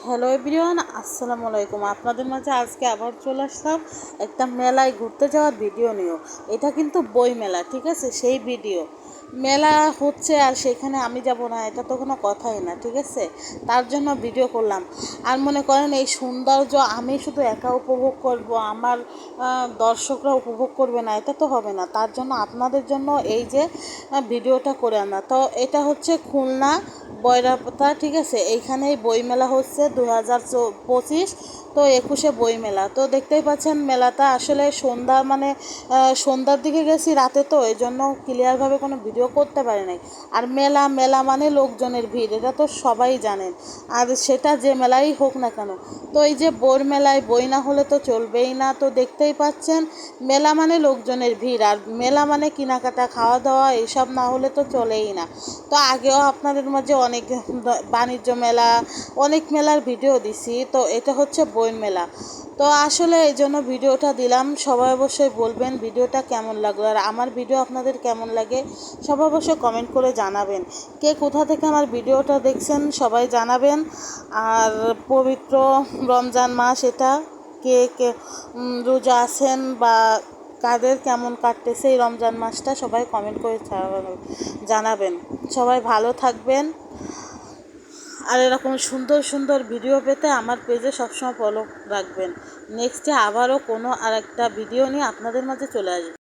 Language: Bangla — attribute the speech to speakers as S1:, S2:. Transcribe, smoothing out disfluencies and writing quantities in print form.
S1: হ্যালো এভরিওয়ান, আসসালামু আলাইকুম। আপনাদের মাঝে আজকে আবার চলে আসলাম একটা মেলায় ঘুরতে যাওয়ার ভিডিও নিয়েও। এটা কিন্তু বই মেলা, ঠিক আছে? সেই ভিডিও মেলা হচ্ছে আর সেখানে আমি যাব না, এটা তো কোনো কথাই না, ঠিক আছে? তার জন্য ভিডিও করলাম। আর মনে করেন এই সৌন্দর্য আমি শুধু একা উপভোগ করব, আমার দর্শকরা উপভোগ করবে না, এটা তো হবে না। তার জন্য আপনাদের জন্য এই যে ভিডিওটা করে আনা। তো এটা হচ্ছে খুলনা বয়রাপাতা, ঠিক আছে? এইখানেই বইমেলা হচ্ছে 2025। তো 21শে বইমেলা। তো দেখতেই পাচ্ছেন মেলাটা আসলে সন্ধ্যা মানে সন্ধ্যার দিকে গেছি, রাতে তো এই জন্য ক্লিয়ারভাবে কোনো ভিডিও করতে পারি নাই। আর মেলা মেলা মানে লোকজনের ভিড়, এটা তো সবাই জানেন। আর সেটা যে মেলাই হোক না কেন। তো এই যে বইয়ের মেলায় বই না হলে তো চলবেই না। তো দেখতেই পাচ্ছেন মেলা মানে লোকজনের ভিড়, আর মেলা মানে কেনাকাটা খাওয়া দাওয়া এসব না হলে তো চলেই না। তো আগেও আপনাদের মাঝে অনেক বাণিজ্য মেলা, অনেক মেলার ভিডিও দিছি। তো এটা হচ্ছে বইয়ের মেলা। তো আসলে এই জন্য ভিডিওটা দিলাম। সবাই অবশ্যই বলবেন ভিডিওটা কেমন লাগলো, আর আমার ভিডিও আপনাদের কেমন লাগে সবাই অবশ্যই কমেন্ট করে জানাবেন। কে কোথা থেকে আমার ভিডিওটা দেখছেন সবাই জানাবেন। আর পবিত্র রমজান মাস, এটা কে কে রোজা আছেন বা কাদের কেমন কাটতেছে এই রমজান মাসটা সবাই কমেন্ট করে জানাবেন। সবাই ভালো থাকবেন। আর এরকম সুন্দর সুন্দর ভিডিও পেতে আমার পেজে সবসময় ফলো রাখবেন। নেক্সটে আবারও কোনো আর একটা ভিডিও নিয়ে আপনাদের মাঝে চলে আসবে।